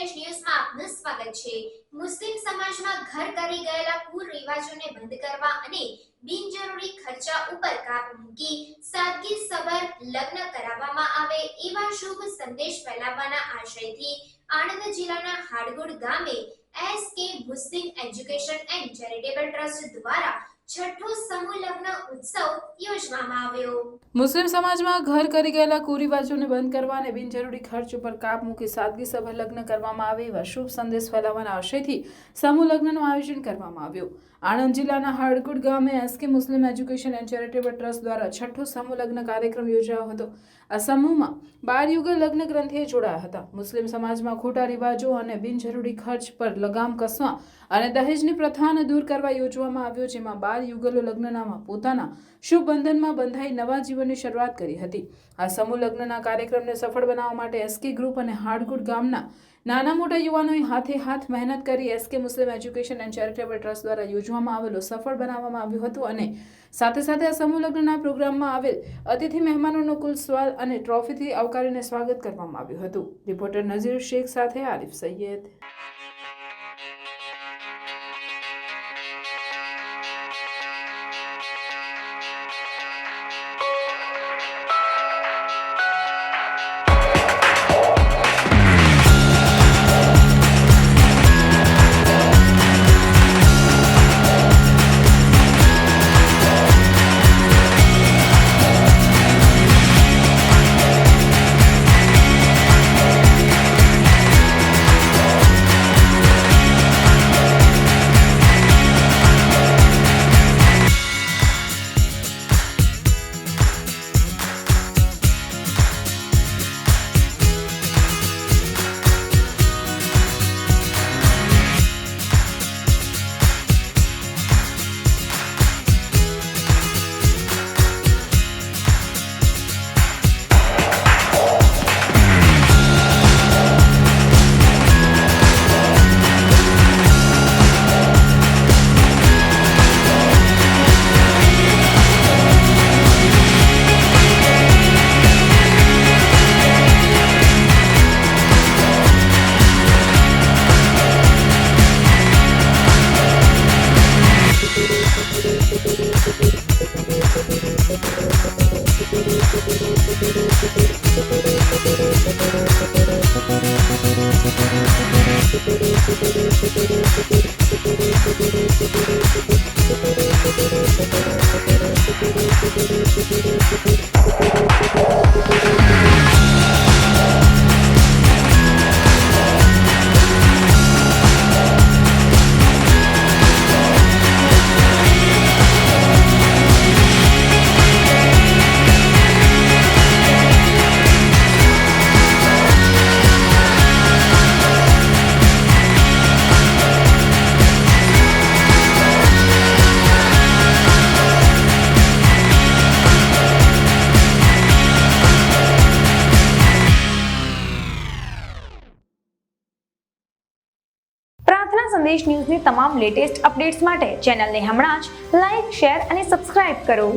સંદેશ ન્યૂઝમાં આપનું સ્વાગત છે। મુસ્લિમ સમાજમાં ઘર કરી ગયેલા કુરિવાજોને બંધ કરવા અને બિનજરૂરી ખર્ચા ઉપર કાપ મૂકી સાદગીસભર લગ્ન કરાવવામાં આવે એવા શુભ સંદેશ ફેલાવવાના આશયથી આણંદ જિલ્લાના હાડગુડ ગામે SK Muslim education and charitable trust દ્વારા છઠ્ઠો સમૂહ લગ્ન ઉત્સવ યોજવામાં આવ્યો। મુસ્લિમ સમાજમાં ઘર કરી ગયેલા કુરિવાજોને બંધ કરવા અને બિનજરૂરી ખર્ચ ઉપર કાપ મૂકી સાદગીસભર લગ્ન કરવામાં આવે એવા શુભ સંદેશ ફેલાવવાના આશયથી સમૂહ લગ્નનું આયોજન કરવામાં આવ્યું। આણંદ જિલ્લાના હાડગુડ ગામે SK Muslim education and charitable trust દ્વારા છઠ્ઠો સમૂહ લગ્ન કાર્યક્રમ યોજાયો હતો। આ સમૂહમાં 12 યુગલ લગ્ન ગ્રંથિએ જોડાયા હતા। મુસ્લિમ સમાજમાં ખોટા રિવાજો અને બિનજરૂરી ખર્ચ પર લગામ કસવા અને દહેજની પ્રથાને દૂર કરવા યોજવામાં આવ્યો, જેમાં 12 યુગલો લગ્નનામાં પોતાના શુભ બંધનમાં બંધાઈ નવા જીવનની શરૂઆત કરી હતી। આ સમૂહ લગ્નના કાર્યક્રમને સફળ બનાવવા માટે એસકે ગ્રુપ અને હાડગુડ ગામના નાના મોટા યુવાનોએ હાથે હાથ મહેનત કરી SK Muslim education and charitable trust દ્વારા યોજવામાં આવેલો સફળ બનાવવામાં આવ્યું હતું અને સાથે સાથે આ સમૂહ લગ્નના પ્રોગ્રામમાં આવેલ અતિથિ મહેમાનોનો કુલ સ્વાલ અને ટ્રોફીથી આવકારીને સ્વાગત કરવામાં આવ્યું હતું। રિપોર્ટર નઝીર શેખ સાથે આરિફ સૈયદ। સંદેશ ન્યૂઝની તમામ લેટેસ્ટ અપડેટ્સ માટે ચેનલને હમણાં જ લાઇક, શેર અને સબસ્ક્રાઇબ કરો।